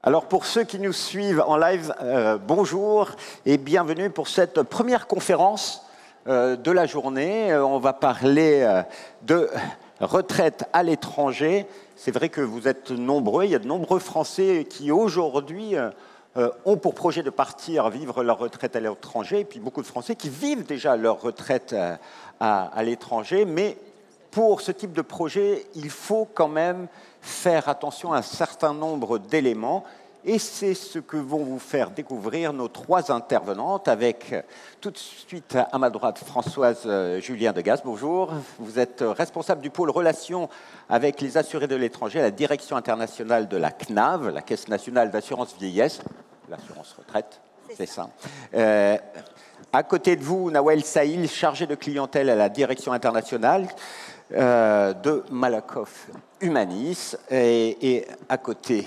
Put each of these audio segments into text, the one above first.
Alors pour ceux qui nous suivent en live, bonjour et bienvenue pour cette première conférence de la journée. On va parler de retraite à l'étranger. C'est vrai que vous êtes nombreux, il y a de nombreux Français qui aujourd'hui ont pour projet de partir vivre leur retraite à l'étranger, et puis beaucoup de Français qui vivent déjà leur retraite à l'étranger, mais pour ce type de projet, il faut quand même faire attention à un certain nombre d'éléments, et c'est ce que vont vous faire découvrir nos trois intervenantes, avec tout de suite à ma droite Françoise Julien Degas. Bonjour, vous êtes responsable du pôle relations avec les assurés de l'étranger à la direction internationale de la CNAV, la Caisse nationale d'assurance vieillesse, l'assurance retraite, c'est ça. À côté de vous, Nawel Saïl, chargé de clientèle à la direction internationale de Malakoff Humanis, et à côté,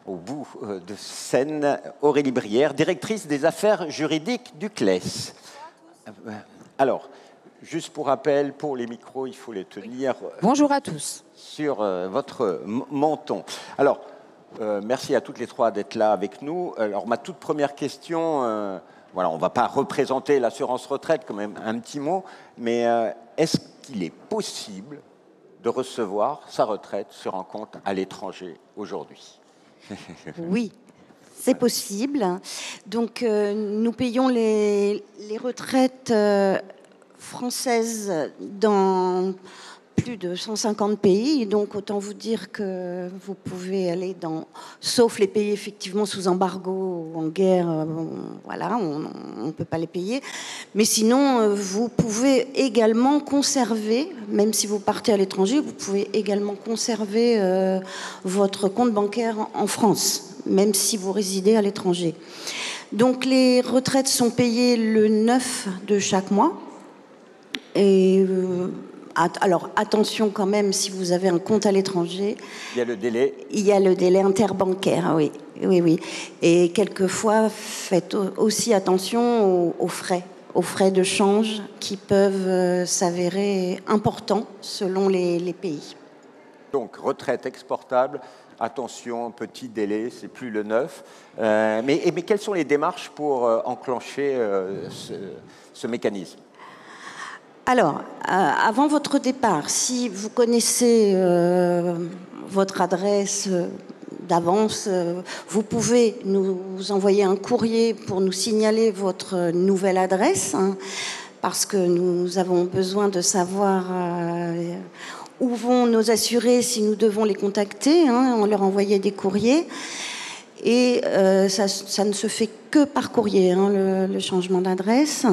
au bout de scène, Aurélie Brière, directrice des affaires juridiques du CLES. Alors, juste pour rappel, pour les micros, il faut les tenir. Bonjour à tous. Sur votre menton. Alors, merci à toutes les trois d'être là avec nous. Alors, ma toute première question, voilà, on ne va pas représenter l'assurance retraite, quand même un petit mot, mais est-ce qu'il est possible de recevoir sa retraite sur un compte à l'étranger aujourd'hui? Oui, c'est possible. Donc, nous payons les retraites françaises dans plus de 150 pays. Donc, autant vous dire que vous pouvez aller sauf les pays effectivement sous embargo ou en guerre, voilà, on ne peut pas les payer. Mais sinon, vous pouvez également conserver, même si vous partez à l'étranger, vous pouvez également conserver votre compte bancaire en France, même si vous résidez à l'étranger. Donc, les retraites sont payées le 9 de chaque mois. Et alors, attention quand même, si vous avez un compte à l'étranger. Il y a le délai. Il y a le délai interbancaire, oui. Oui. Et quelquefois, faites aussi attention aux frais de change qui peuvent s'avérer importants selon les pays. Donc, retraite exportable, attention, petit délai, c'est plus le 9. Mais quelles sont les démarches pour enclencher ce mécanisme ? Alors, avant votre départ, si vous connaissez votre adresse d'avance, vous pouvez nous envoyer un courrier pour nous signaler votre nouvelle adresse, parce que nous avons besoin de savoir où vont nos assurés si nous devons les contacter. On leur envoyait des courriers. Et ça ne se fait que par courrier, le changement d'adresse.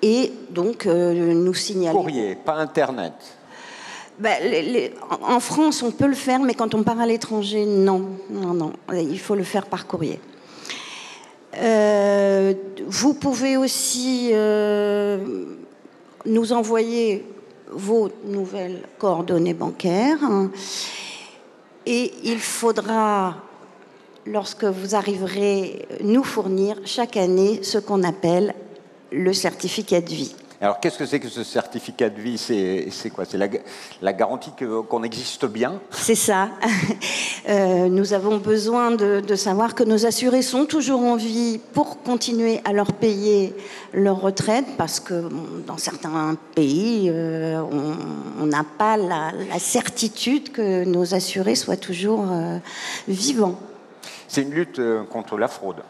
Et donc, nous signaler. Courrier, pas Internet. En France, on peut le faire, mais quand on part à l'étranger, non. Il faut le faire par courrier. Vous pouvez aussi nous envoyer vos nouvelles coordonnées bancaires. Et il faudra, lorsque vous arriverez, nous fournir chaque année ce qu'on appelle le certificat de vie. Alors, qu'est-ce que c'est que ce certificat de vie? C'est quoi? C'est la garantie qu'on existe bien? C'est ça. Nous avons besoin de savoir que nos assurés sont toujours en vie pour continuer à leur payer leur retraite, parce que dans certains pays, on n'a pas la certitude que nos assurés soient toujours vivants. C'est une lutte contre la fraude.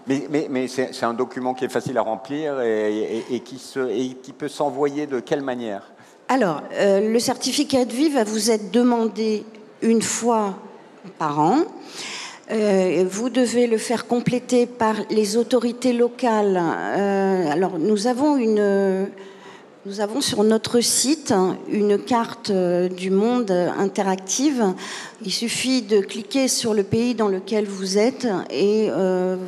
Mais c'est un document qui est facile à remplir et qui peut s'envoyer de quelle manière? Alors, le certificat de vie va vous être demandé une fois par an. Vous devez le faire compléter par les autorités locales. Alors, nous avons sur notre site une carte du monde interactive. Il suffit de cliquer sur le pays dans lequel vous êtes et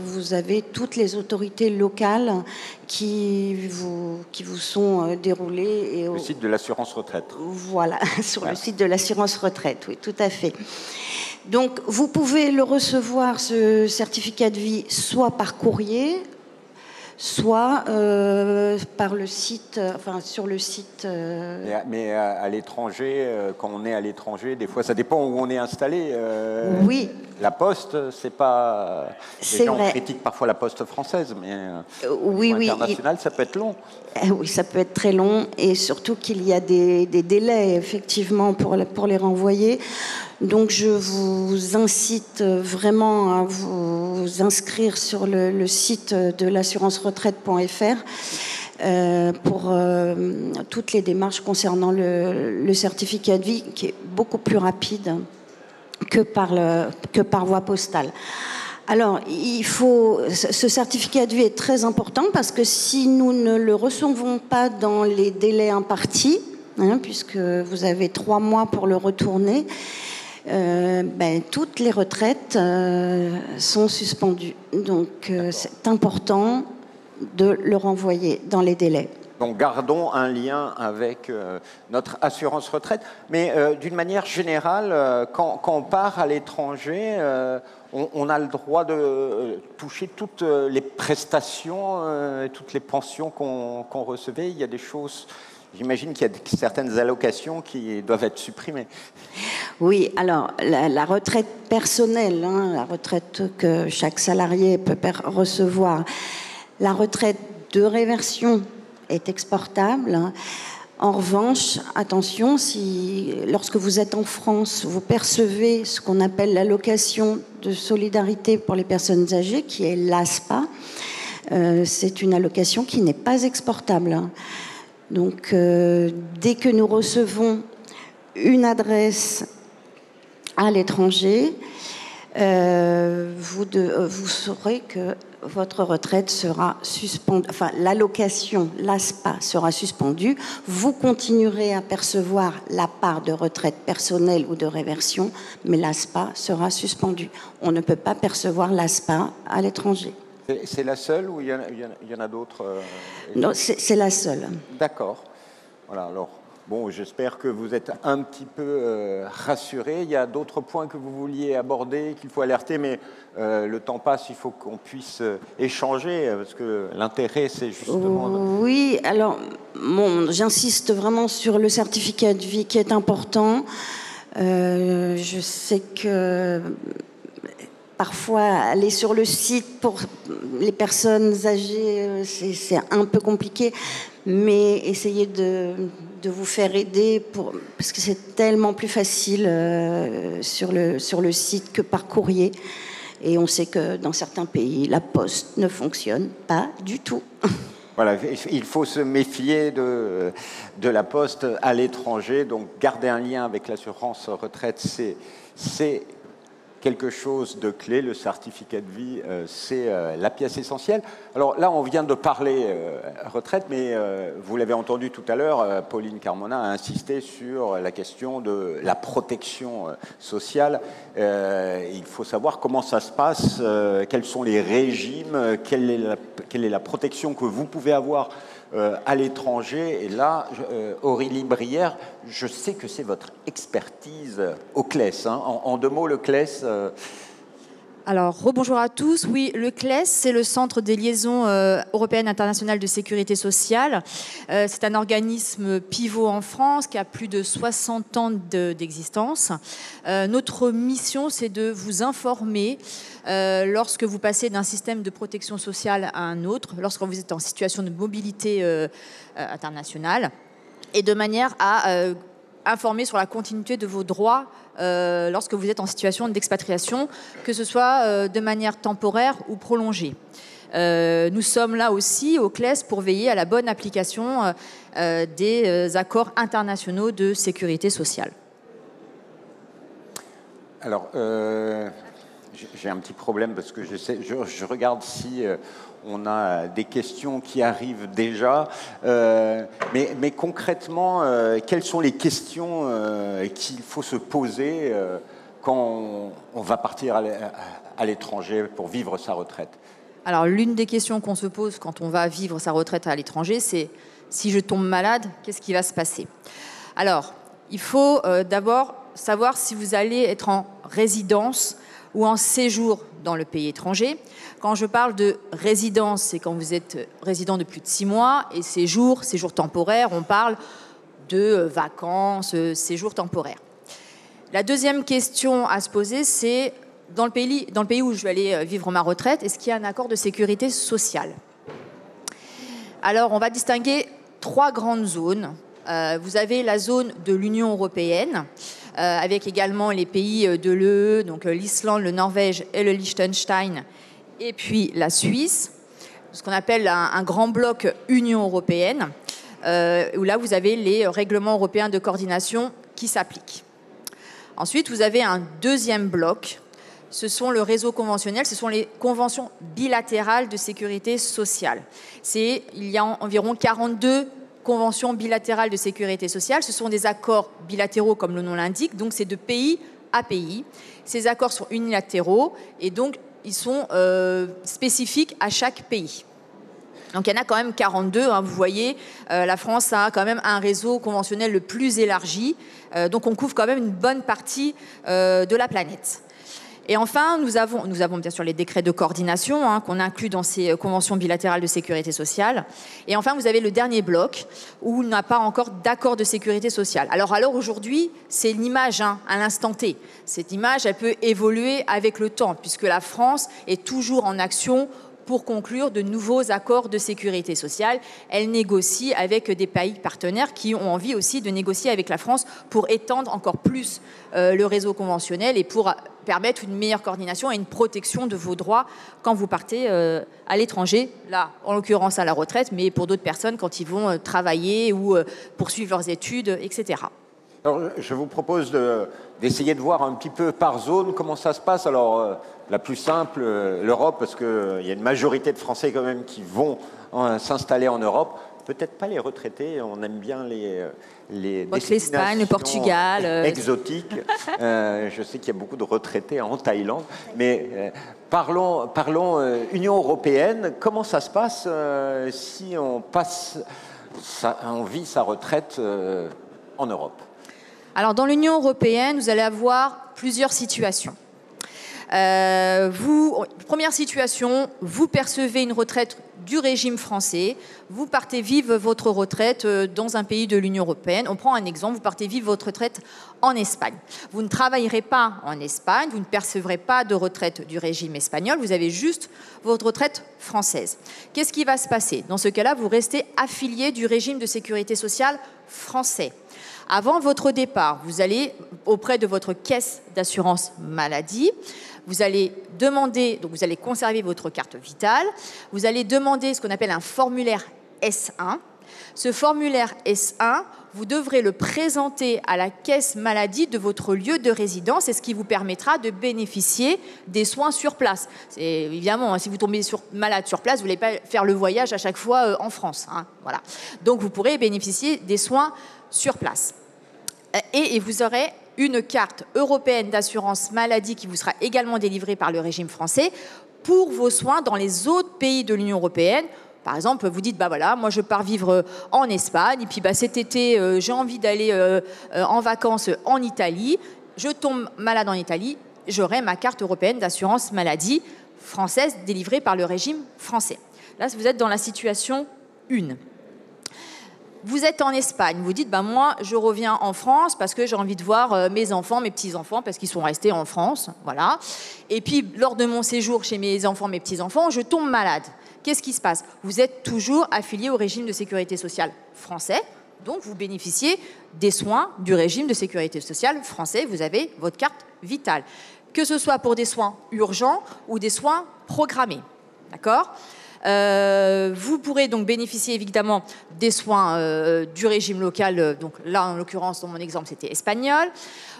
vous avez toutes les autorités locales qui vous sont déroulées. Le site de l'assurance retraite. Voilà, sur le site de l'assurance retraite, oui, tout à fait. Donc, vous pouvez le recevoir, ce certificat de vie, soit par courrier, soit par le site, enfin sur le site. Mais à l'étranger, quand on est à l'étranger, des fois ça dépend où on est installé. Oui. La Poste, c'est pas. C'est vrai. On critique parfois la Poste française, mais oui, international, ça peut être long. Oui, ça peut être très long, et surtout qu'il y a des délais effectivement pour les renvoyer. Donc je vous incite vraiment à vous inscrire sur le site de l'assurance-retraite.fr pour toutes les démarches concernant le certificat de vie, qui est beaucoup plus rapide que par voie postale. Alors, ce certificat de vie est très important parce que si nous ne le recevons pas dans les délais impartis, puisque vous avez 3 mois pour le retourner, toutes les retraites sont suspendues. Donc, c'est important de le renvoyer dans les délais. Donc gardons un lien avec notre assurance retraite. Mais d'une manière générale, quand on part à l'étranger, on a le droit de toucher toutes les prestations, toutes les pensions qu'on recevait. Il y a des choses, j'imagine qu'il y a certaines allocations qui doivent être supprimées. Oui, alors la retraite personnelle, la retraite que chaque salarié peut recevoir, la retraite de réversion est exportable. En revanche, attention, lorsque vous êtes en France, vous percevez ce qu'on appelle l'allocation de solidarité pour les personnes âgées, qui est l'ASPA. C'est une allocation qui n'est pas exportable. Donc, dès que nous recevons une adresse à l'étranger, vous saurez que votre retraite sera suspendue, enfin l'allocation, l'ASPA sera suspendue. Vous continuerez à percevoir la part de retraite personnelle ou de réversion, mais l'ASPA sera suspendue. On ne peut pas percevoir l'ASPA à l'étranger. C'est la seule ou il y en a d'autres Non, c'est la seule. D'accord. Voilà, alors, bon, j'espère que vous êtes un petit peu rassurés. Il y a d'autres points que vous vouliez aborder, qu'il faut alerter, mais le temps passe, il faut qu'on puisse échanger, parce que l'intérêt, c'est justement... Oui, alors, j'insiste vraiment sur le certificat de vie qui est important. Je sais que parfois, aller sur le site pour les personnes âgées, c'est un peu compliqué, mais essayez de vous faire aider parce que c'est tellement plus facile sur le site que par courrier. Et on sait que dans certains pays, la poste ne fonctionne pas du tout. Voilà, il faut se méfier de la poste à l'étranger. Donc, garder un lien avec l'assurance retraite, c'est quelque chose de clé. Le certificat de vie, c'est la pièce essentielle. Alors là, on vient de parler retraite, mais vous l'avez entendu tout à l'heure, Pauline Carmona a insisté sur la question de la protection sociale. Il faut savoir comment ça se passe, quels sont les régimes, quelle est la protection que vous pouvez avoir à l'étranger. Et là, Aurélie Brière, je sais que c'est votre expertise au CLES. En 2 mots, le CLES... Alors, rebonjour à tous. Oui, le CLES, c'est le Centre des liaisons européennes internationales de sécurité sociale. C'est un organisme pivot en France qui a plus de 60 ans d'existence. Notre mission, c'est de vous informer lorsque vous passez d'un système de protection sociale à un autre, lorsque vous êtes en situation de mobilité internationale, et de manière à informer sur la continuité de vos droits lorsque vous êtes en situation d'expatriation, que ce soit de manière temporaire ou prolongée. Nous sommes là aussi au CLES pour veiller à la bonne application des accords internationaux de sécurité sociale. Alors, j'ai un petit problème parce que je regarde si on a des questions qui arrivent déjà. Mais concrètement, quelles sont les questions qu'il faut se poser quand on va partir à l'étranger pour vivre sa retraite? Alors, l'une des questions qu'on se pose quand on va vivre sa retraite à l'étranger, c'est si je tombe malade, qu'est-ce qui va se passer? Alors, il faut d'abord savoir si vous allez être en résidence ou en séjour dans le pays étranger. Quand je parle de résidence, c'est quand vous êtes résident de plus de 6 mois, et séjour temporaire, on parle de vacances, séjour temporaire. La deuxième question à se poser, c'est dans le pays où je vais aller vivre ma retraite, est-ce qu'il y a un accord de sécurité sociale? Alors, on va distinguer 3 grandes zones. Vous avez la zone de l'Union européenne, avec également les pays de l'UE, donc l'Islande, le Norvège et le Liechtenstein, et puis la Suisse, ce qu'on appelle un grand bloc Union européenne, où là, vous avez les règlements européens de coordination qui s'appliquent. Ensuite, vous avez un deuxième bloc. Ce sont le réseau conventionnel, ce sont les conventions bilatérales de sécurité sociale. Il y a environ 42 conventions bilatérales de sécurité sociale. Ce sont des accords bilatéraux, comme le nom l'indique, donc c'est de pays à pays. Ces accords sont unilatéraux et donc ils sont spécifiques à chaque pays. Donc il y en a quand même 42, hein, vous voyez, la France a quand même un réseau conventionnel le plus élargi, donc on couvre quand même une bonne partie de la planète. Et enfin, nous avons bien sûr les décrets de coordination hein, qu'on inclut dans ces conventions bilatérales de sécurité sociale. Et enfin, vous avez le dernier bloc où il n'y a pas encore d'accord de sécurité sociale. Alors aujourd'hui, c'est l'image hein, à l'instant T. Cette image, elle peut évoluer avec le temps puisque la France est toujours en action pour conclure de nouveaux accords de sécurité sociale. Elle négocie avec des pays partenaires qui ont envie aussi de négocier avec la France pour étendre encore plus le réseau conventionnel et pour permettre une meilleure coordination et une protection de vos droits quand vous partez à l'étranger, là, en l'occurrence à la retraite, mais pour d'autres personnes quand ils vont travailler ou poursuivre leurs études, etc. Alors, je vous propose d'essayer de voir un petit peu par zone comment ça se passe. Alors, la plus simple, l'Europe, parce qu'il y a une majorité de Français quand même qui vont s'installer en Europe. Peut-être pas les retraités, on aime bien les l'Espagne, le Portugal, exotiques. Je sais qu'il y a beaucoup de retraités en Thaïlande, mais parlons Union européenne. Comment ça se passe si on vit sa retraite en Europe? Alors, dans l'Union européenne, vous allez avoir plusieurs situations. Première situation, vous percevez une retraite du régime français, vous partez vivre votre retraite dans un pays de l'Union européenne. On prend un exemple, vous partez vivre votre retraite en Espagne. Vous ne travaillerez pas en Espagne, vous ne percevrez pas de retraite du régime espagnol, vous avez juste votre retraite française. Qu'est-ce qui va se passer? Dans ce cas-là, vous restez affilié du régime de sécurité sociale français. Avant votre départ, vous allez auprès de votre caisse d'assurance maladie, vous allez demander, donc vous allez conserver votre carte vitale, vous allez demander ce qu'on appelle un formulaire S1. Ce formulaire S1, vous devrez le présenter à la caisse maladie de votre lieu de résidence, et ce qui vous permettra de bénéficier des soins sur place. Évidemment, si vous tombez malade sur place, vous n'allez pas faire le voyage à chaque fois en France. Hein, voilà. Donc vous pourrez bénéficier des soins sur place. Et vous aurez une carte européenne d'assurance maladie qui vous sera également délivrée par le régime français pour vos soins dans les autres pays de l'Union européenne. Par exemple, vous dites, bah voilà, moi je pars vivre en Espagne, et puis bah, cet été, j'ai envie d'aller en vacances en Italie, je tombe malade en Italie, j'aurai ma carte européenne d'assurance maladie française délivrée par le régime français. Là, vous êtes dans la situation 1. Vous êtes en Espagne, vous dites, bah moi, je reviens en France parce que j'ai envie de voir mes enfants, mes petits-enfants, parce qu'ils sont restés en France, voilà. Et puis, lors de mon séjour chez mes enfants, mes petits-enfants, je tombe malade. Qu'est-ce qui se passe? Vous êtes toujours affilié au régime de sécurité sociale français, donc vous bénéficiez des soins du régime de sécurité sociale français, vous avez votre carte vitale. Que ce soit pour des soins urgents ou des soins programmés, d'accord ? Vous pourrez donc bénéficier évidemment des soins du régime local, donc là en l'occurrence dans mon exemple c'était espagnol.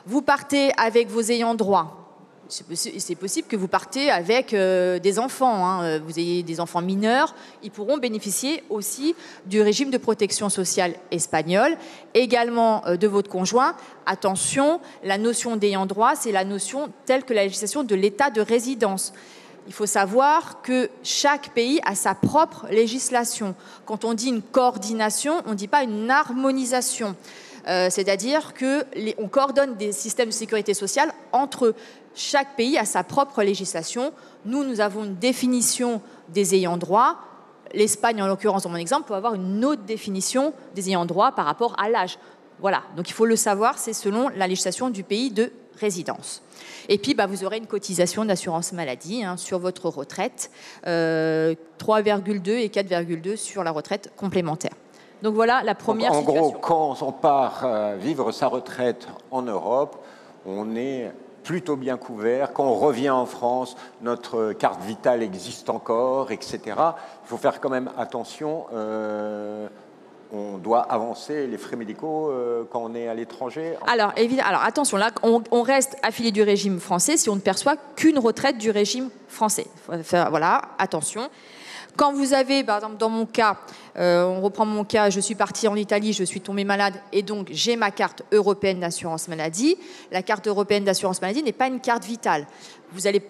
Vous partez avec vos ayants droit. C'est possible que vous partez avec des enfants, hein. Vous ayez des enfants mineurs, ils pourront bénéficier aussi du régime de protection sociale espagnol, également de votre conjoint. Attention, la notion d'ayant droit, c'est la notion telle que la législation de l'état de résidence. Il faut savoir que chaque pays a sa propre législation. Quand on dit une coordination, on ne dit pas une harmonisation. C'est-à-dire qu'on coordonne des systèmes de sécurité sociale entre eux. Chaque pays a sa propre législation. Nous avons une définition des ayants droit. L'Espagne, en l'occurrence, dans mon exemple, peut avoir une autre définition des ayants droit par rapport à l'âge. Voilà, donc il faut le savoir, c'est selon la législation du pays de résidence. Et puis, vous aurez une cotisation d'assurance maladie sur votre retraite, 3,2 et 4,2 sur la retraite complémentaire. Donc voilà la première situation. En gros, quand on part vivre sa retraite en Europe, on est plutôt bien couvert. Quand on revient en France, notre carte vitale existe encore, etc. Il faut faire quand même attention. On doit avancer les frais médicaux quand on est à l'étranger. Alors, évidemment, attention, là, on reste affilié du régime français si on ne perçoit qu'une retraite du régime français. Voilà, attention. Quand vous avez, par exemple, dans mon cas, on reprend mon cas, je suis partie en Italie, je suis tombée malade et donc j'ai ma carte européenne d'assurance maladie. La carte européenne d'assurance maladie n'est pas une carte vitale. Vous allez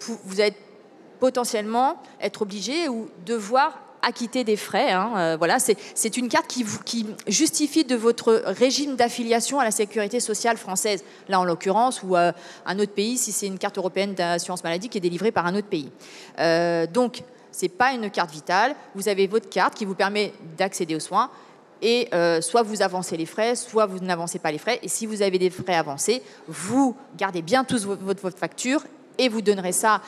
potentiellement être obligé ou devoir acquitter des frais. Voilà, c'est une carte qui justifie de votre régime d'affiliation à la sécurité sociale française. Là, en l'occurrence, ou un autre pays, si c'est une carte européenne d'assurance maladie qui est délivrée par un autre pays. Donc, ce n'est pas une carte vitale. Vous avez votre carte qui vous permet d'accéder aux soins. Et soit vous avancez les frais, soit vous n'avancez pas les frais. Et si vous avez des frais avancés, vous gardez bien tous votre facture et vous donnerez ça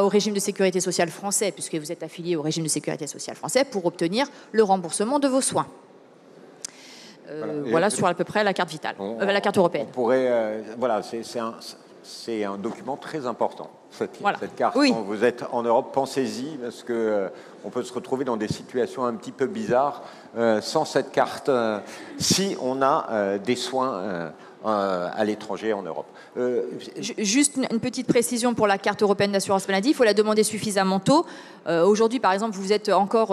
au régime de sécurité sociale français, puisque vous êtes affilié au régime de sécurité sociale français, pour obtenir le remboursement de vos soins. Voilà sur à peu près la carte vitale, la carte européenne. On pourrait, voilà, c'est un document très important, cette carte. Oui. Quand vous êtes en Europe, pensez-y, parce qu'on peut se retrouver dans des situations un petit peu bizarres sans cette carte, si on a des soins à l'étranger en Europe. Juste une petite précision pour la carte européenne d'assurance maladie, il faut la demander suffisamment tôt. Aujourd'hui, par exemple, vous êtes encore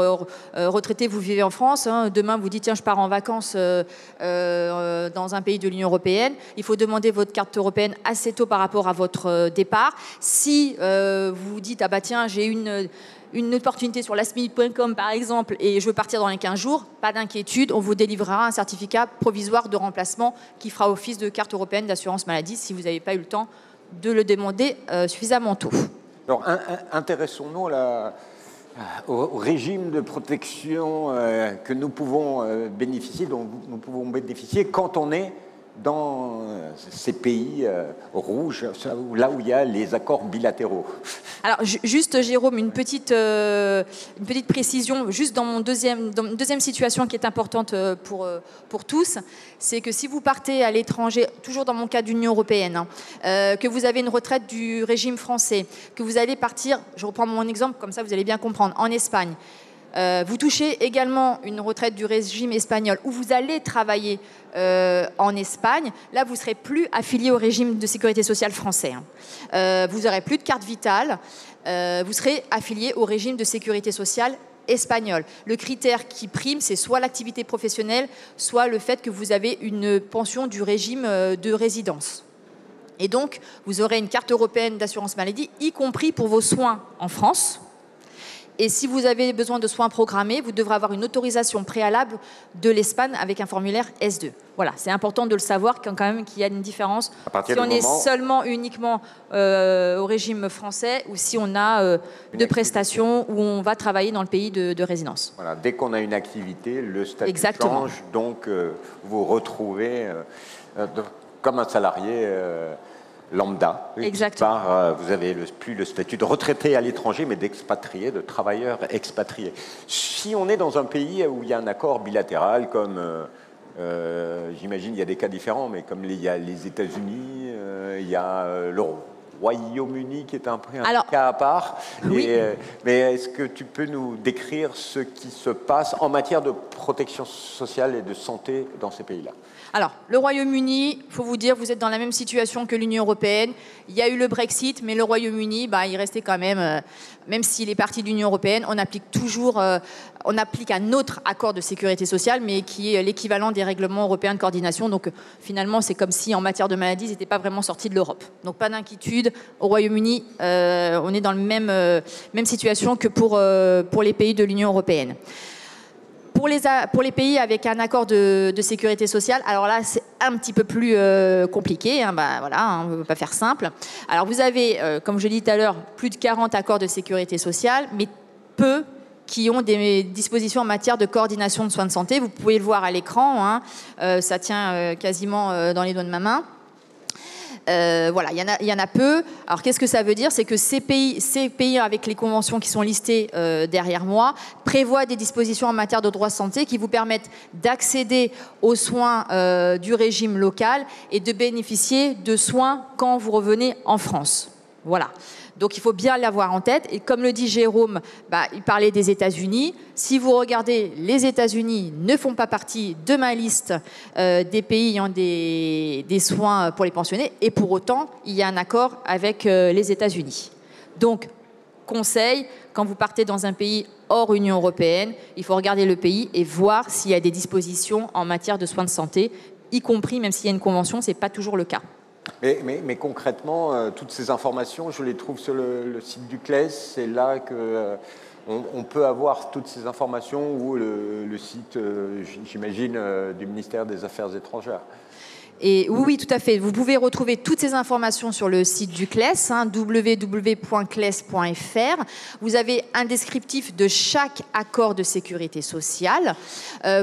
retraité, vous vivez en France. Demain, vous dites, tiens, je pars en vacances dans un pays de l'Union européenne. Il faut demander votre carte européenne assez tôt par rapport à votre départ. Si vous dites, ah bah tiens, j'ai une opportunité sur lastminute.com par exemple et je veux partir dans les 15 jours, pas d'inquiétude, on vous délivrera un certificat provisoire de remplacement qui fera office de carte européenne d'assurance maladie si vous n'avez pas eu le temps de le demander suffisamment tôt. Alors intéressons-nous au régime de protection que nous pouvons bénéficier, dont nous pouvons bénéficier quand on est dans ces pays rouges, là où il y a les accords bilatéraux. Alors, juste, Jérôme, une petite précision, juste dans une deuxième situation qui est importante pour tous, c'est que si vous partez à l'étranger, toujours dans mon cas d'Union européenne, que vous avez une retraite du régime français, que vous allez partir, je reprends mon exemple, comme ça vous allez bien comprendre, en Espagne, vous touchez également une retraite du régime espagnol où vous allez travailler en Espagne. Là, vous ne serez plus affilié au régime de sécurité sociale français. Vous n'aurez plus de carte vitale. Vous serez affilié au régime de sécurité sociale espagnol. Le critère qui prime, c'est soit l'activité professionnelle, soit le fait que vous avez une pension du régime de résidence. Et donc, vous aurez une carte européenne d'assurance maladie, y compris pour vos soins en France. Et si vous avez besoin de soins programmés, vous devrez avoir une autorisation préalable de l'Espagne avec un formulaire S2. Voilà, c'est important de le savoir quand même qu'il y a une différence si on est seulement uniquement au régime français ou si on a deux prestations où on va travailler dans le pays de résidence. Voilà, dès qu'on a une activité, le statut Exactement. change, donc vous retrouvez comme un salarié lambda. Exactement. Vous n'avez plus le statut de retraité à l'étranger, mais d'expatrié, de travailleur expatrié. Si on est dans un pays où il y a un accord bilatéral, comme j'imagine il y a des cas différents, mais comme il y a les États-Unis, il y a le Royaume-Uni qui est un cas à part. Oui. Mais est-ce que tu peux nous décrire ce qui se passe en matière de protection sociale et de santé dans ces pays-là? Alors, le Royaume-Uni, il faut vous dire, vous êtes dans la même situation que l'Union européenne. Il y a eu le Brexit, mais le Royaume-Uni, il restait quand même s'il est parti de l'Union européenne, on applique toujours, on applique un autre accord de sécurité sociale, mais qui est l'équivalent des règlements européens de coordination. Donc, finalement, c'est comme si, en matière de maladies, ils n'étaient pas vraiment sortis de l'Europe. Donc, pas d'inquiétude. Au Royaume-Uni, on est dans la même situation que pour les pays de l'Union européenne. pour les pays avec un accord de sécurité sociale, alors là, c'est un petit peu plus compliqué. Hein, voilà, hein, on ne peut pas faire simple. Alors, vous avez, comme je l'ai dit tout à l'heure, plus de 40 accords de sécurité sociale, mais peu qui ont des dispositions en matière de coordination de soins de santé. Vous pouvez le voir à l'écran, hein, ça tient quasiment dans les doigts de ma main. Voilà, il y en a peu. Alors, qu'est-ce que ça veut dire? C'est que ces pays avec les conventions qui sont listées derrière moi prévoient des dispositions en matière de droit de santé qui vous permettent d'accéder aux soins du régime local et de bénéficier de soins quand vous revenez en France. Voilà. Donc, il faut bien l'avoir en tête. Et comme le dit Jérôme, il parlait des États-Unis. Si vous regardez, les États-Unis ne font pas partie de ma liste des pays ayant des soins pour les pensionnés. Et pour autant, il y a un accord avec les États-Unis. Donc, conseil, quand vous partez dans un pays hors Union européenne, il faut regarder le pays et voir s'il y a des dispositions en matière de soins de santé, y compris, même s'il y a une convention, ce n'est pas toujours le cas. Mais concrètement, toutes ces informations, je les trouve sur le site du CLES. C'est là qu'on peut avoir toutes ces informations, ou le site, j'imagine, du ministère des Affaires étrangères. Et oui, tout à fait. Vous pouvez retrouver toutes ces informations sur le site du CLES, hein, www.cles.fr. Vous avez un descriptif de chaque accord de sécurité sociale.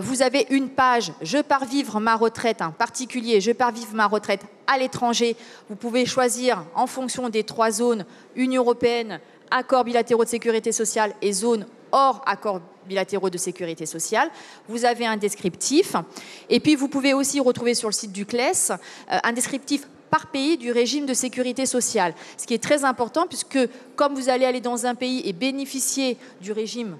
Vous avez une page « Je pars vivre ma retraite », un particulier « Je pars vivre ma retraite à l'étranger ». Vous pouvez choisir en fonction des 3 zones, Union européenne, accords bilatéraux de sécurité sociale et zones hors accords bilatéraux de sécurité sociale. Vous avez un descriptif. Et puis, vous pouvez aussi retrouver sur le site du CLES un descriptif par pays du régime de sécurité sociale. Ce qui est très important, puisque comme vous allez aller dans un pays et bénéficier du régime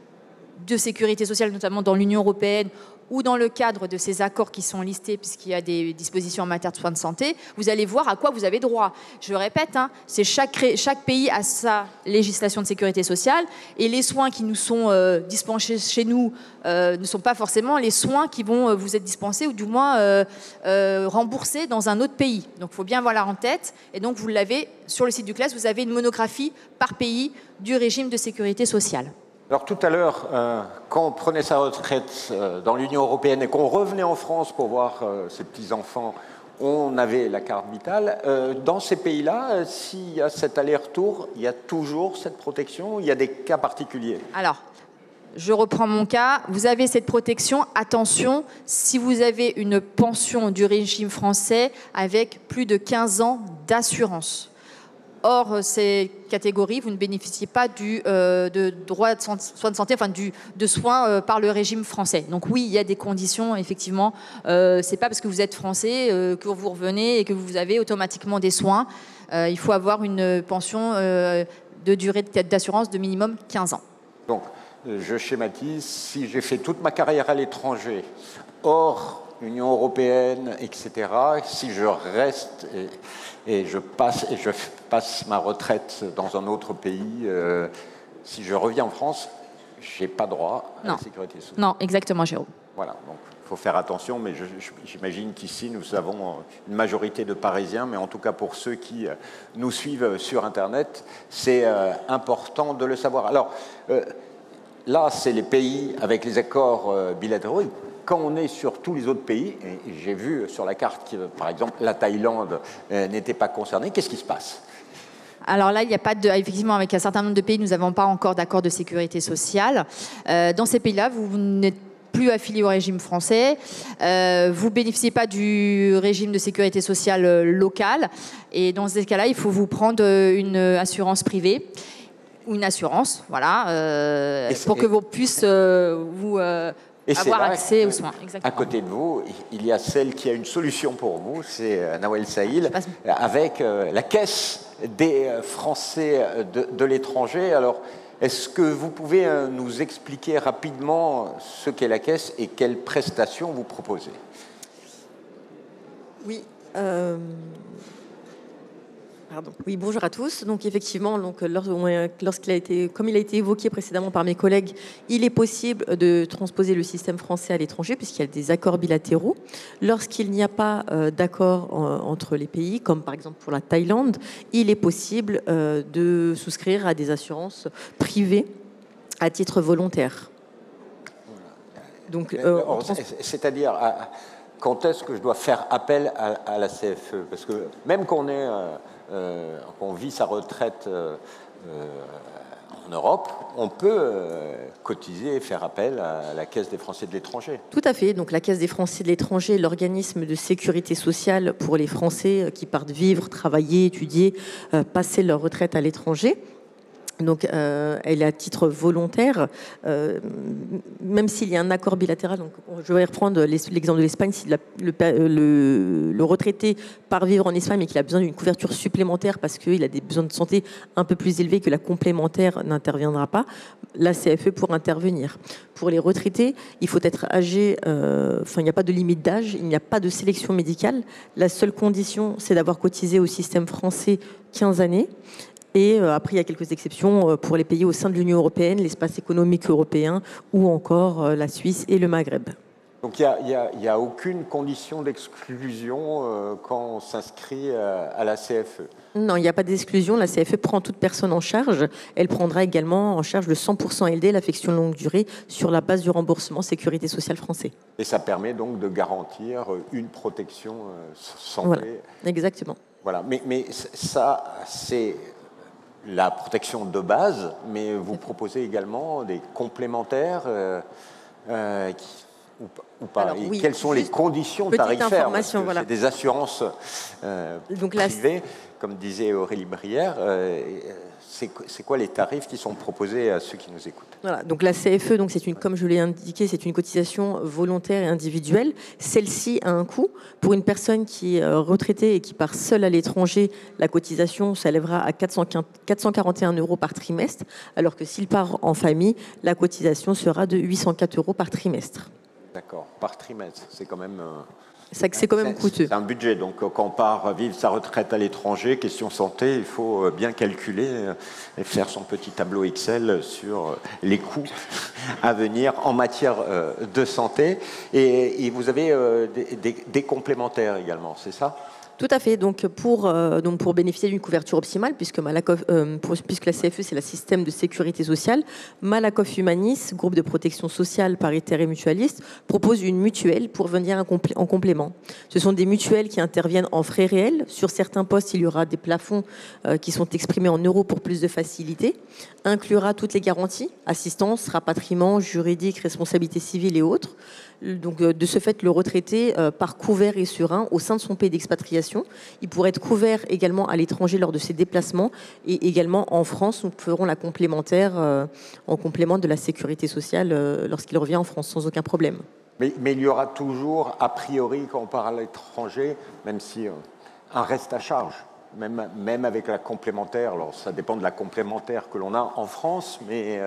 de sécurité sociale, notamment dans l'Union européenne, ou dans le cadre de ces accords qui sont listés, puisqu'il y a des dispositions en matière de soins de santé, vous allez voir à quoi vous avez droit. Je répète, hein, c'est chaque pays a sa législation de sécurité sociale, et les soins qui nous sont dispensés chez nous ne sont pas forcément les soins qui vont vous être dispensés, ou du moins remboursés dans un autre pays. Donc il faut bien avoir en tête, et donc vous l'avez sur le site du CLES, vous avez une monographie par pays du régime de sécurité sociale. Alors tout à l'heure, quand on prenait sa retraite dans l'Union européenne et qu'on revenait en France pour voir ses petits-enfants, on avait la carte vitale. Dans ces pays-là, s'il y a cet aller-retour, il y a toujours cette protection, il y a des cas particuliers? Alors, je reprends mon cas. Vous avez cette protection. Attention, si vous avez une pension du régime français avec plus de 15 ans d'assurance. Hors ces catégories, vous ne bénéficiez pas de droit de soins de santé, enfin de soins par le régime français. Donc oui, il y a des conditions, effectivement. C'est pas parce que vous êtes français que vous revenez et que vous avez automatiquement des soins. Il faut avoir une pension de durée d'assurance de minimum 15 ans. Donc, je schématise, si j'ai fait toute ma carrière à l'étranger, hors Union européenne, etc., si je reste et je passe ma retraite dans un autre pays, si je reviens en France, je n'ai pas droit à la sécurité sociale. Non, exactement, Jérôme. Voilà, donc il faut faire attention, mais j'imagine qu'ici, nous avons une majorité de Parisiens, mais en tout cas pour ceux qui nous suivent sur Internet, c'est important de le savoir. Alors, là, c'est les pays avec les accords bilatéraux. Quand on est sur tous les autres pays, et j'ai vu sur la carte que, par exemple, la Thaïlande n'était pas concernée, qu'est-ce qui se passe? Alors là, il n'y a pas de... Effectivement, avec un certain nombre de pays, nous n'avons pas encore d'accord de sécurité sociale. Dans ces pays-là, vous n'êtes plus affilié au régime français, vous ne bénéficiez pas du régime de sécurité sociale local, et dans ces cas-là, il faut vous prendre une assurance privée, ou une assurance, voilà, pour que vous puissiez avoir accès aux soins. Exactement. À côté de vous, il y a celle qui a une solution pour vous, c'est Nawel Saïl, avec la caisse des Français de l'étranger. Alors, est-ce que vous pouvez nous expliquer rapidement ce qu'est la caisse et quelles prestations vous proposez? Oui. Oui, bonjour à tous. Donc effectivement, comme il a été évoqué précédemment par mes collègues, il est possible de transposer le système français à l'étranger puisqu'il y a des accords bilatéraux. Lorsqu'il n'y a pas d'accord entre les pays, comme par exemple pour la Thaïlande, il est possible de souscrire à des assurances privées à titre volontaire. Donc, c'est-à-dire, quand est-ce que je dois faire appel à la CFE? Parce que même qu'on vit sa retraite en Europe, on peut cotiser et faire appel à la Caisse des Français de l'étranger. Tout à fait. Donc la Caisse des Français de l'étranger, l'organisme de sécurité sociale pour les Français qui partent vivre, travailler, étudier, passer leur retraite à l'étranger. Donc, elle est à titre volontaire, même s'il y a un accord bilatéral. Donc, je vais reprendre l'exemple de l'Espagne. Si le retraité part vivre en Espagne mais qu'il a besoin d'une couverture supplémentaire parce qu'il a des besoins de santé un peu plus élevés que la complémentaire n'interviendra pas, la CFE pourra intervenir. Pour les retraités, il faut être âgé, il n'y a pas de limite d'âge, il n'y a pas de sélection médicale. La seule condition, c'est d'avoir cotisé au système français 15 années. Et après, il y a quelques exceptions pour les pays au sein de l'Union européenne, l'espace économique européen ou encore la Suisse et le Maghreb. Donc il n'y a aucune condition d'exclusion quand on s'inscrit à la CFE? Non, il n'y a pas d'exclusion. La CFE prend toute personne en charge. Elle prendra également en charge de 100% LD, l'affection longue durée, sur la base du remboursement sécurité sociale français. Et ça permet donc de garantir une protection santé. Voilà, exactement. Voilà, mais ça, c'est la protection de base, mais vous proposez également des complémentaires ou pas. Alors, oui, quelles sont les conditions tarifaires? Voilà. C'est des assurances privées, comme disait Aurélie Brière. C'est quoi les tarifs qui sont proposés à ceux qui nous écoutent? Voilà, donc la CFE, donc comme je l'ai indiqué, c'est une cotisation volontaire et individuelle. Celle-ci a un coût. Pour une personne qui est retraitée et qui part seule à l'étranger, la cotisation s'élèvera à 441 € par trimestre, alors que s'il part en famille, la cotisation sera de 804 € par trimestre. D'accord, par trimestre, c'est quand même... C'est quand même coûteux. C'est un budget, donc quand on part vivre sa retraite à l'étranger, question santé, il faut bien calculer et faire son petit tableau Excel sur les coûts à venir en matière de santé. Et vous avez des complémentaires également, c'est ça? Tout à fait. Donc pour bénéficier d'une couverture optimale, puisque la CFE, c'est le système de sécurité sociale, Malakoff Humanis, groupe de protection sociale paritaire et mutualiste, propose une mutuelle pour venir en complément. Ce sont des mutuelles qui interviennent en frais réels. Sur certains postes, il y aura des plafonds qui sont exprimés en euros pour plus de facilité. Inclura toutes les garanties, assistance, rapatriement, juridique, responsabilité civile et autres. Donc, de ce fait, le retraité part couvert et serein au sein de son pays d'expatriation. Il pourrait être couvert également à l'étranger lors de ses déplacements et également en France. Nous ferons la complémentaire en complément de la sécurité sociale lorsqu'il revient en France, sans aucun problème. Mais il y aura toujours, a priori, quand on part à l'étranger, même si un reste à charge, même avec la complémentaire. Alors, ça dépend de la complémentaire que l'on a en France, mais...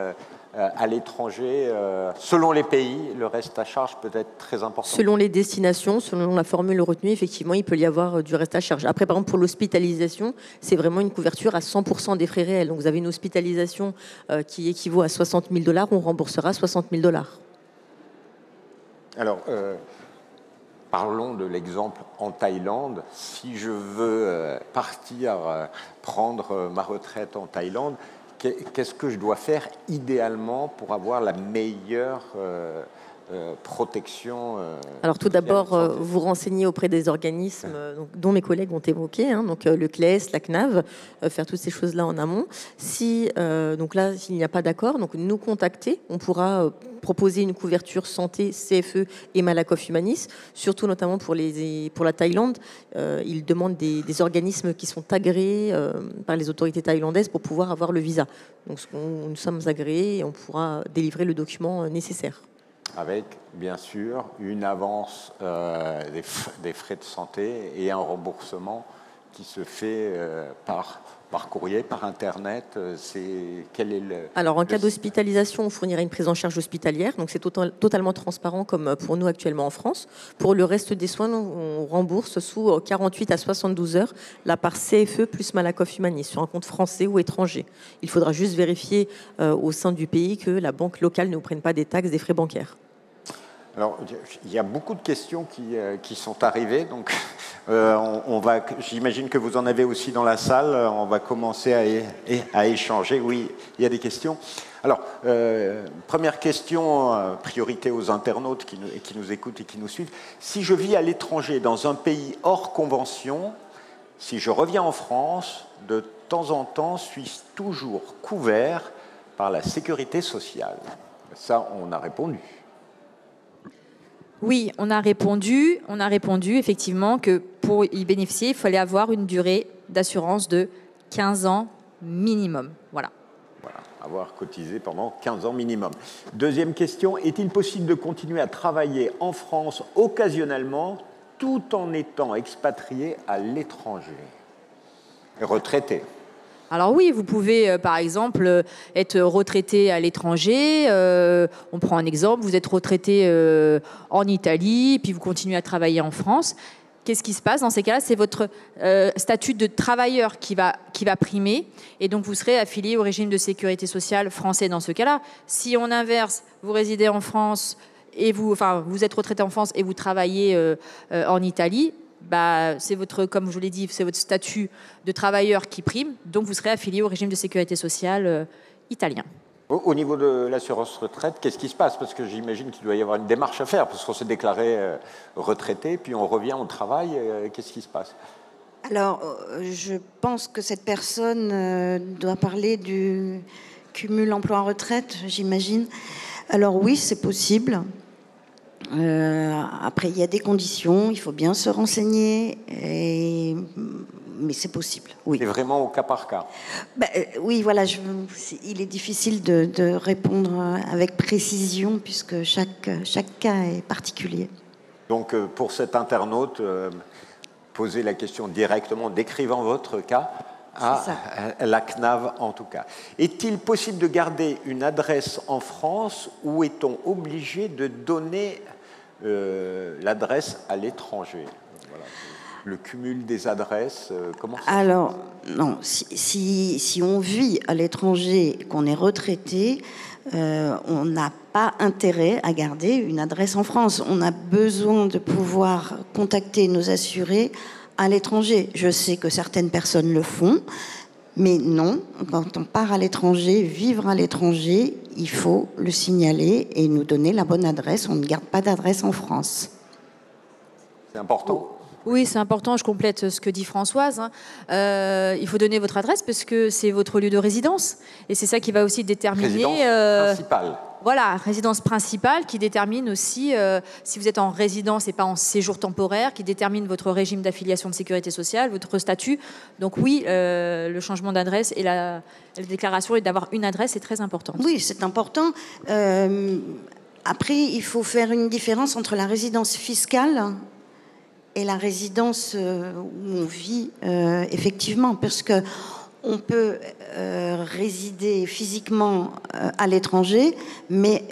à l'étranger, selon les pays, le reste à charge peut être très important. Selon les destinations, selon la formule retenue, effectivement, il peut y avoir du reste à charge. Après, par exemple, pour l'hospitalisation, c'est vraiment une couverture à 100% des frais réels. Donc, vous avez une hospitalisation qui équivaut à 60 000 $, on remboursera 60 000 $. Alors, parlons de l'exemple en Thaïlande. Si je veux partir prendre ma retraite en Thaïlande, qu'est-ce que je dois faire idéalement pour avoir la meilleure protection? Alors tout d'abord, vous renseignez auprès des organismes dont mes collègues ont évoqué, donc le CLES, la CNAV, faire toutes ces choses-là en amont. Donc là, s'il n'y a pas d'accord, donc nous contacter, on pourra proposer une couverture santé, CFE et Malakoff Humanis, surtout notamment pour la Thaïlande. Ils demandent des organismes qui sont agréés par les autorités thaïlandaises pour pouvoir avoir le visa. Donc nous sommes agréés et on pourra délivrer le document nécessaire. Avec, bien sûr, une avance des frais de santé et un remboursement qui se fait par courrier, par Internet. Alors, en cas d'hospitalisation, on fournira une prise en charge hospitalière. Donc, c'est totalement transparent comme pour nous actuellement en France. Pour le reste des soins, on rembourse sous 48 à 72 heures la part CFE plus Malakoff Humanis sur un compte français ou étranger. Il faudra juste vérifier au sein du pays que la banque locale ne vous prenne pas des taxes, des frais bancaires. Alors, il y a beaucoup de questions qui sont arrivées, donc j'imagine que vous en avez aussi dans la salle. On va commencer à échanger. Oui, il y a des questions. Alors, première question, priorité aux internautes qui nous écoutent et qui nous suivent. Si je vis à l'étranger, dans un pays hors convention, si je reviens en France, de temps en temps, suis-je toujours couvert par la sécurité sociale? Ça, on a répondu. Oui, on a répondu effectivement que pour y bénéficier, il fallait avoir une durée d'assurance de 15 ans minimum. Voilà. Voilà, avoir cotisé pendant 15 ans minimum. Deuxième question, est-il possible de continuer à travailler en France occasionnellement tout en étant expatrié à l'étranger et retraité? Alors oui, vous pouvez par exemple être retraité à l'étranger. On prend un exemple, vous êtes retraité en Italie, puis vous continuez à travailler en France. Qu'est-ce qui se passe dans ces cas-là? C'est votre statut de travailleur qui va primer, et donc vous serez affilié au régime de sécurité sociale français dans ce cas-là. Si on inverse, vous résidez en France et vous êtes retraité en France et vous travaillez en Italie, c'est comme je vous l'ai dit, c'est votre statut de travailleur qui prime, donc vous serez affilié au régime de sécurité sociale italien. Au niveau de l'assurance retraite, qu'est-ce qui se passe? Parce que j'imagine qu'il doit y avoir une démarche à faire, parce qu'on s'est déclaré retraité, puis on revient au travail. Qu'est-ce qui se passe? Alors, je pense que cette personne doit parler du cumul emploi-retraite, j'imagine. Alors oui, c'est possible. Après, il y a des conditions, il faut bien se renseigner, mais c'est possible. Oui. C'est vraiment au cas par cas. Oui, voilà, il est difficile de répondre avec précision puisque chaque cas est particulier. Donc, pour cet internaute, posez la question directement, décrivant votre cas à la CNAV en tout cas. Est-il possible de garder une adresse en France ou est-on obligé de donner l'adresse à l'étranger? Voilà. Le cumul des adresses, comment ça se passe? Alors, non, si on vit à l'étranger, qu'on est retraité, on n'a pas intérêt à garder une adresse en France. On a besoin de pouvoir contacter nos assurés à l'étranger. Je sais que certaines personnes le font, mais non, quand on part à l'étranger, vivre à l'étranger, il faut le signaler et nous donner la bonne adresse. On ne garde pas d'adresse en France. C'est important. Oui, c'est important, je complète ce que dit Françoise. Il faut donner votre adresse parce que c'est votre lieu de résidence. Et c'est ça qui va aussi déterminer... Résidence principale. Voilà, résidence principale qui détermine aussi, si vous êtes en résidence et pas en séjour temporaire, qui détermine votre régime d'affiliation de sécurité sociale, votre statut. Donc oui, le changement d'adresse et la déclaration et d'avoir une adresse est très important. Oui, c'est important. Après, il faut faire une différence entre la résidence fiscale et la résidence où on vit effectivement, parce que on peut résider physiquement à l'étranger, mais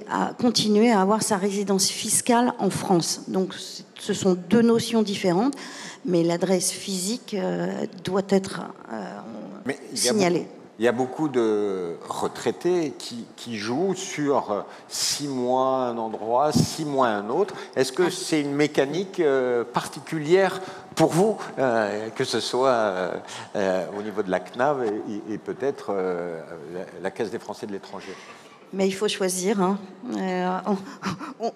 continuer à avoir sa résidence fiscale en France. Donc, ce sont deux notions différentes, mais l'adresse physique doit être signalée. Il y a beaucoup de retraités qui jouent sur 6 mois un endroit, 6 mois un autre. Est-ce que c'est une mécanique particulière pour vous, que ce soit au niveau de la CNAV et peut-être la Caisse des Français de l'étranger? Mais il faut choisir. Hein.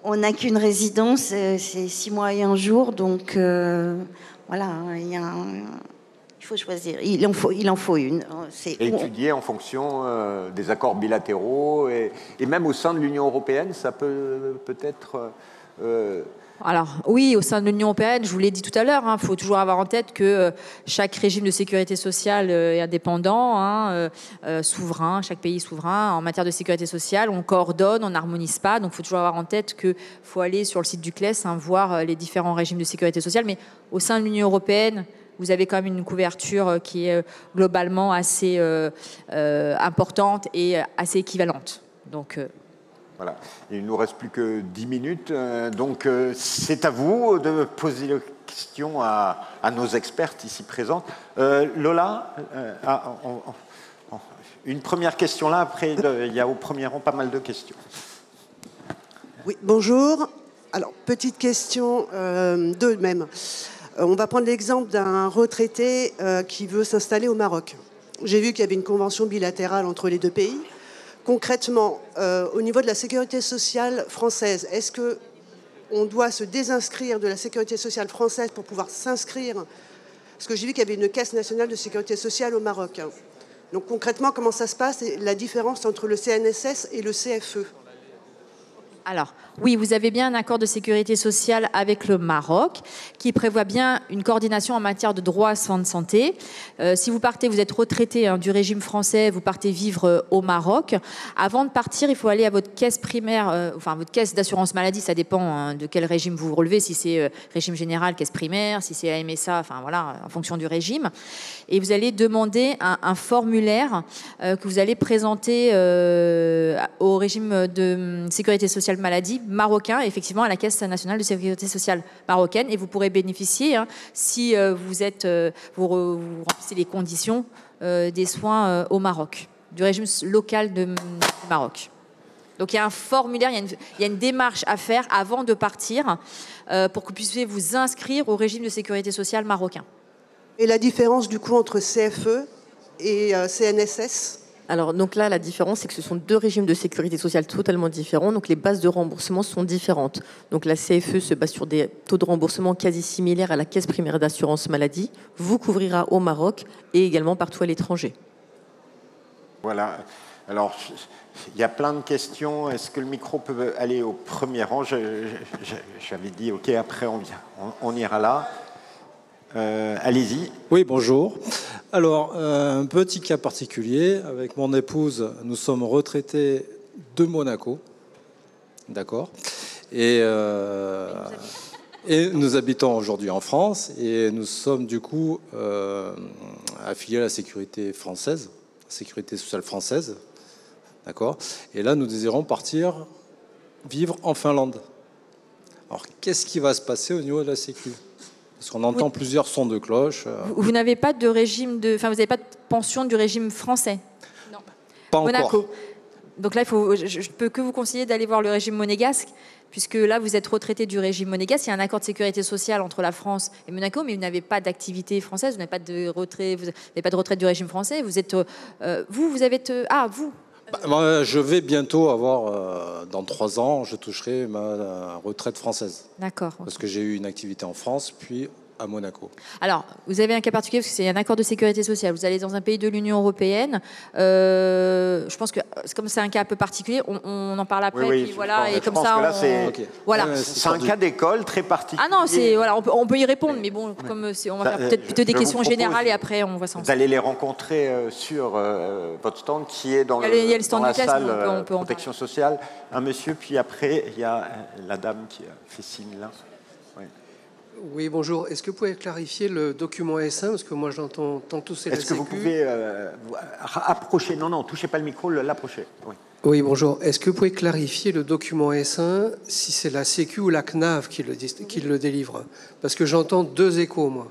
On n'a qu'une résidence, c'est 6 mois et 1 jour, donc voilà, il faut choisir. Il en faut une. Et étudier en fonction des accords bilatéraux et même au sein de l'Union européenne, ça peut-être... Alors oui, au sein de l'Union européenne, je vous l'ai dit tout à l'heure, il faut toujours avoir en tête que chaque régime de sécurité sociale est indépendant, souverain, chaque pays est souverain. En matière de sécurité sociale, on coordonne, on n'harmonise pas. Donc il faut toujours avoir en tête qu'il faut aller sur le site du CLES, voir les différents régimes de sécurité sociale. Mais au sein de l'Union européenne, vous avez quand même une couverture qui est globalement assez importante et assez équivalente. Donc, voilà. Il ne nous reste plus que 10 minutes. Donc, c'est à vous de poser les questions à nos expertes ici présentes. Lola, une première question là. Après, il y a au premier rang pas mal de questions. Oui, bonjour. Alors, petite question, deux même. On va prendre l'exemple d'un retraité qui veut s'installer au Maroc. J'ai vu qu'il y avait une convention bilatérale entre les deux pays. concrètement, au niveau de la sécurité sociale française, est-ce qu'on doit se désinscrire de la sécurité sociale française pour pouvoir s'inscrire? Parce que j'ai vu qu'il y avait une caisse nationale de sécurité sociale au Maroc. Donc concrètement, comment ça se passe et la différence entre le CNSS et le CFE? Alors, oui, vous avez bien un accord de sécurité sociale avec le Maroc qui prévoit bien une coordination en matière de droits à soins de santé. Si vous partez, vous êtes retraité du régime français, vous partez vivre au Maroc. Avant de partir, il faut aller à votre caisse primaire, enfin votre caisse d'assurance maladie, ça dépend de quel régime vous relevez, si c'est régime général, caisse primaire, si c'est la MSA, enfin voilà, en fonction du régime. Et vous allez demander un formulaire que vous allez présenter au régime de sécurité sociale maladie marocain, effectivement à la Caisse nationale de sécurité sociale marocaine, et vous pourrez bénéficier, si vous remplissez les conditions des soins au Maroc, du régime local du Maroc. Donc il y a un formulaire, il y a une démarche à faire avant de partir pour que vous puissiez vous inscrire au régime de sécurité sociale marocain. Et la différence du coup entre CFE et CNSS? Alors, donc là, la différence, c'est que ce sont deux régimes de sécurité sociale totalement différents. Donc, les bases de remboursement sont différentes. Donc, la CFE se base sur des taux de remboursement quasi similaires à la caisse primaire d'assurance maladie, vous couvrira au Maroc et également partout à l'étranger. Voilà. Alors, il y a plein de questions. Est-ce que le micro peut aller au premier rang? J'avais dit, OK, après, on ira là. Allez-y. Oui, bonjour. Alors, un petit cas particulier. Avec mon épouse, nous sommes retraités de Monaco. D'accord. Et nous habitons aujourd'hui en France. Et nous sommes du coup affiliés à la sécurité française, sécurité sociale française. D'accord. Et là, nous désirons partir vivre en Finlande. Alors, qu'est-ce qui va se passer au niveau de la sécu? Parce qu'on entend plusieurs sons de cloche. Vous n'avez pas de régime vous n'avez pas de pension du régime français? Non. Pas Monaco. Encore. Donc là, je ne peux que vous conseiller d'aller voir le régime monégasque, puisque là, vous êtes retraité du régime monégasque. Il y a un accord de sécurité sociale entre la France et Monaco, mais vous n'avez pas d'activité française, vous n'avez pas de retrait, vous n'avez pas de retraite du régime français. Vous êtes, vous avez, vous. Moi, je vais bientôt avoir, dans 3 ans, je toucherai ma retraite française. D'accord. Parce que j'ai eu une activité en France, puis à Monaco. Alors, vous avez un cas particulier, parce que c'est un accord de sécurité sociale. Vous allez dans un pays de l'Union européenne. Je pense que, comme c'est un cas un peu particulier, on en parle après. Oui, puis voilà, et comme pense ça, que là, voilà. C'est un cas d'école très particulier. Ah non, voilà, on peut y répondre, mais bon, comme on va faire peut-être plutôt des questions générales et après on voit ça ensemble. Vous allez les rencontrer sur votre stand qui est dans, il y a le stand dans la du salle on peut protection sociale. Un monsieur, puis après, il y a la dame qui fait signe là. Oui. Oui, bonjour. Est-ce que vous pouvez clarifier le document S1? Parce que moi, j'entends tantôt c'est la Est-ce que vous pouvez approcher? Non, touchez pas le micro, l'approcher. Oui. Oui, bonjour. Est-ce que vous pouvez clarifier le document S1, si c'est la Sécu ou la CNAV qui le délivre? Parce que j'entends 2 échos, moi.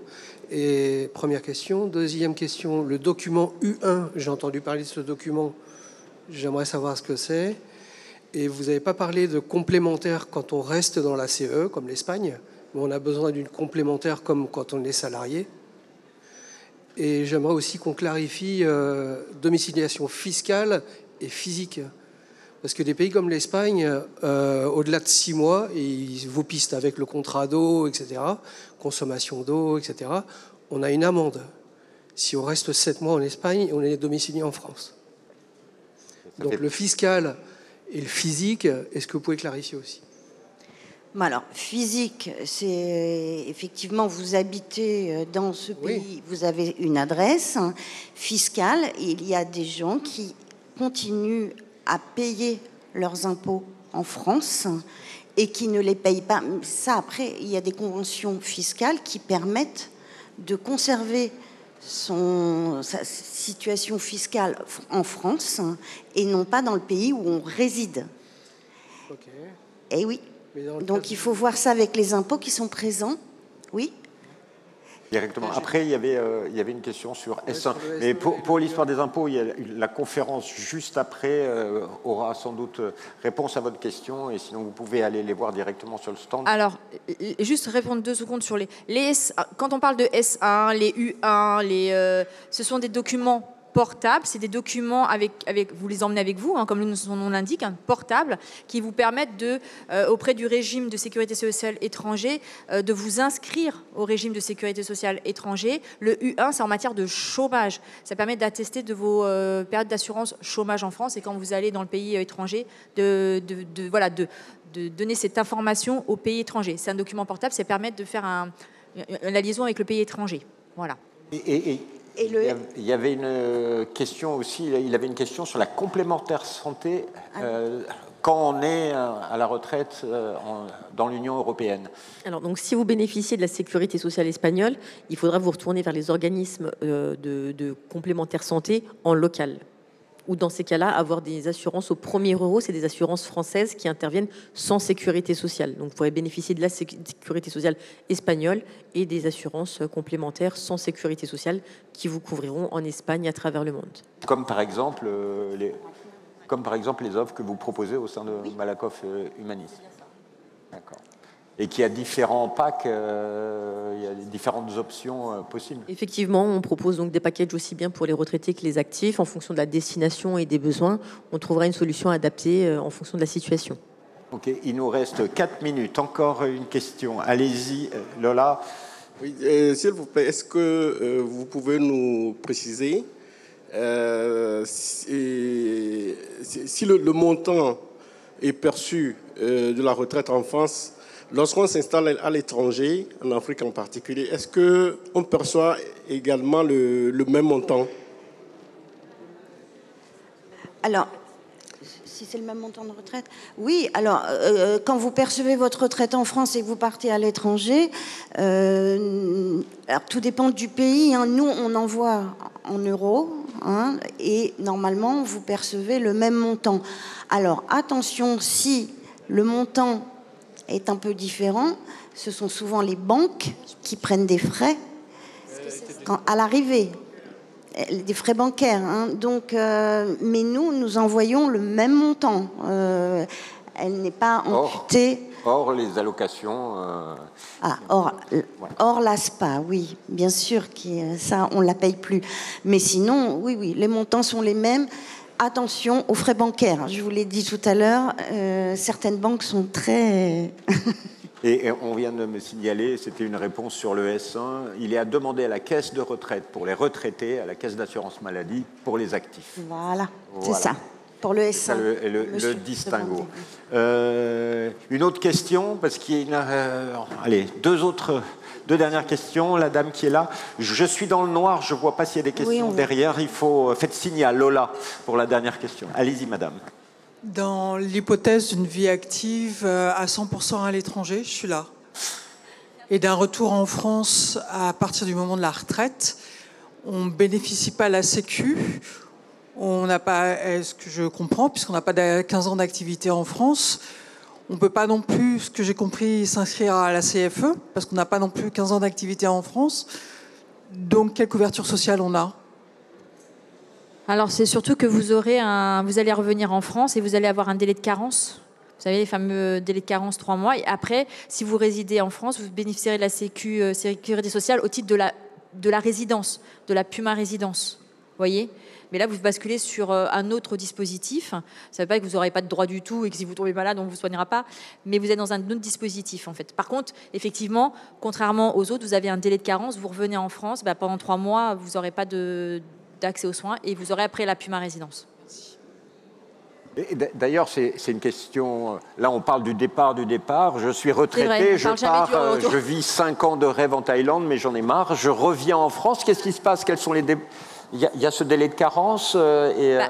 Et première question. Deuxième question, le document U1, j'ai entendu parler de ce document. J'aimerais savoir ce que c'est. Et vous n'avez pas parlé de complémentaire quand on reste dans la CE, comme l'Espagne. Mais on a besoin d'une complémentaire comme quand on est salarié. Et j'aimerais aussi qu'on clarifie domiciliation fiscale et physique. Parce que des pays comme l'Espagne, au-delà de 6 mois, et ils vous pistent avec le contrat d'eau, etc., consommation d'eau, etc., on a une amende. Si on reste 7 mois en Espagne, on est domicilié en France. Donc le fiscal et le physique, est-ce que vous pouvez clarifier aussi? Alors, physique, c'est effectivement, vous habitez dans ce pays, oui. Vous avez une adresse. Fiscale, il y a des gens qui continuent à payer leurs impôts en France et qui ne les payent pas. Ça, après, il y a des conventions fiscales qui permettent de conserver sa situation fiscale en France et non pas dans le pays où on réside. Okay. Et oui. Donc il faut voir ça avec les impôts qui sont présents. Oui. Directement. Après, il y avait une question sur S1. Mais pour l'histoire des impôts, il y a la conférence juste après aura sans doute réponse à votre question. Et sinon, vous pouvez aller les voir directement sur le stand. Alors, juste répondre 2 secondes sur les S1. Quand on parle de S1, les U1, ce sont des documents portables. C'est des documents vous les emmenez avec vous, hein, comme son nom l'indique, hein, portables, qui vous permettent auprès du régime de sécurité sociale étranger, de vous inscrire au régime de sécurité sociale étranger. Le U1, c'est en matière de chômage. Ça permet d'attester de vos périodes d'assurance chômage en France, et quand vous allez dans le pays étranger, de donner cette information au pays étranger. C'est un document portable, ça permet de faire la liaison avec le pays étranger. Voilà. Il y avait une question aussi, il avait une question sur la complémentaire santé quand on est à la retraite dans l'Union européenne. Alors, donc, si vous bénéficiez de la sécurité sociale espagnole, il faudra vous retourner vers les organismes de complémentaire santé en local. Ou dans ces cas-là, avoir des assurances au premier euro, c'est des assurances françaises qui interviennent sans sécurité sociale. Donc vous pourrez bénéficier de la sécurité sociale espagnole et des assurances complémentaires sans sécurité sociale qui vous couvriront en Espagne à travers le monde. Comme par exemple les offres que vous proposez au sein de Malakoff Humanis. D'accord. Et qu'il y a différents packs, il y a différentes options possibles. Effectivement, on propose donc des packages aussi bien pour les retraités que les actifs. En fonction de la destination et des besoins, on trouvera une solution adaptée en fonction de la situation. Ok, il nous reste 4 minutes. Encore une question. Allez-y, Lola. Oui, s'il vous plaît, est-ce que vous pouvez nous préciser si le montant est perçu de la retraite en France lorsqu'on s'installe à l'étranger, en Afrique en particulier, est-ce qu'on perçoit également le même montant? Alors, si c'est le même montant de retraite, oui. Alors, quand vous percevez votre retraite en France et que vous partez à l'étranger, alors tout dépend du pays. Hein. Nous, on envoie en euros, hein, et normalement, vous percevez le même montant. Alors, attention, si le montant est un peu différent, ce sont souvent les banques qui prennent des frais à l'arrivée, des frais bancaires. Hein. Donc, mais nous envoyons le même montant. Elle n'est pas amputée. Or les allocations. Or l'ASPA, oui, bien sûr, ça on la paye plus. Mais sinon, oui, les montants sont les mêmes. Attention aux frais bancaires. Je vous l'ai dit tout à l'heure, certaines banques sont très... Et on vient de me signaler, c'était une réponse sur le S1, il est à demander à la caisse de retraite pour les retraités, à la caisse d'assurance maladie pour les actifs. Voilà. C'est ça, pour le S1. C'est ça le distinguo. Une autre question, parce qu'il y a deux dernières questions. La dame qui est là. Je suis dans le noir, je ne vois pas s'il y a des questions derrière. Faites signe à Lola pour la dernière question. Allez-y, madame. Dans l'hypothèse d'une vie active à 100% à l'étranger, je suis là. Et d'un retour en France à partir du moment de la retraite, on ne bénéficie pas de la Sécu. On n'a pas, est-ce que je comprends, puisqu'on n'a pas 15 ans d'activité en France. On ne peut pas non plus, ce que j'ai compris, s'inscrire à la CFE, parce qu'on n'a pas non plus 15 ans d'activité en France. Donc, quelle couverture sociale on a ? Alors, c'est surtout que vous allez revenir en France et vous allez avoir un délai de carence. Vous savez, les fameux délais de carence 3 mois. Et après, si vous résidez en France, vous bénéficierez de la sécurité sociale au titre de la résidence, de la PUMA résidence. Vous voyez ? Mais là, vous basculez sur un autre dispositif. Ça ne veut pas dire que vous n'aurez pas de droit du tout et que si vous tombez malade, on ne vous soignera pas. Mais vous êtes dans un autre dispositif, en fait. Par contre, effectivement, contrairement aux autres, vous avez un délai de carence. Vous revenez en France, pendant 3 mois, vous n'aurez pas d'accès aux soins et vous aurez après la PUMA résidence. D'ailleurs, c'est une question... Là, on parle du départ. Je suis retraité, je vis 5 ans de rêve en Thaïlande, mais j'en ai marre. Je reviens en France. Qu'est-ce qui se passe? Quels sont les... Il y a ce délai de carence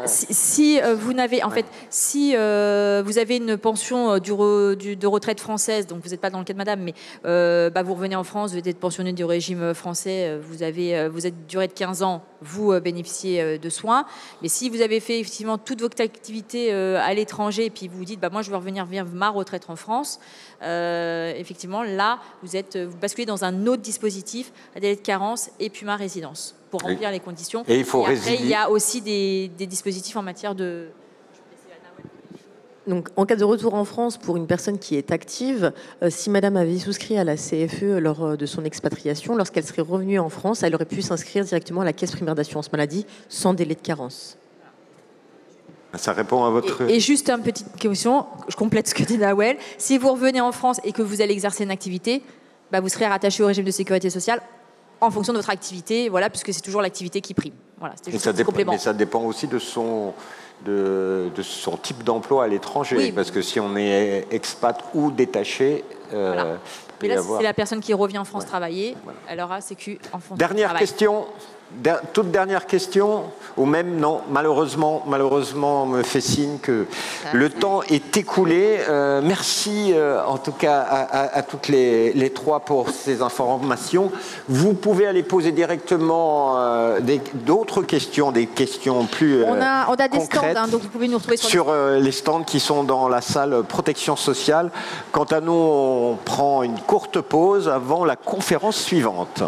si vous n'avez, en fait, si vous avez une pension de retraite française, donc vous n'êtes pas dans le cas de madame, mais vous revenez en France, vous êtes pensionné du régime français, vous êtes durée de 15 ans, vous bénéficiez de soins. Mais si vous avez fait effectivement toute votre activité à l'étranger et puis vous dites, moi je veux revenir vers ma retraite en France, effectivement, là, vous basculez dans un autre dispositif, un délai de carence et PUMA résidence, pour remplir les conditions. Et il faut après, il y a aussi des dispositifs en matière de... Donc, en cas de retour en France pour une personne qui est active, si madame avait souscrit à la CFE lors de son expatriation, lorsqu'elle serait revenue en France, elle aurait pu s'inscrire directement à la caisse primaire d'assurance maladie sans délai de carence. Ça répond à votre... Et juste une petite question, je complète ce que dit Nawel. Si vous revenez en France et que vous allez exercer une activité, bah vous serez rattaché au régime de sécurité sociale en fonction de votre activité, voilà, puisque c'est toujours l'activité qui prime. Voilà, c'était juste un petit complément. Mais ça dépend aussi de son type d'emploi à l'étranger, oui. Parce que si on est expat ou détaché... Voilà. Mais là, c'est la personne qui revient en France travailler, voilà. Elle aura sécu en France. Dernière question, toute dernière question, ou même non, malheureusement, on me fait signe que le temps est écoulé. Merci en tout cas à toutes les trois pour ces informations. Vous pouvez aller poser directement d'autres questions, des questions plus on a des concrètes, stands, hein, donc vous pouvez nous retrouver sur les stands qui sont dans la salle protection sociale. Quant à nous, on prend une courte pause avant la conférence suivante.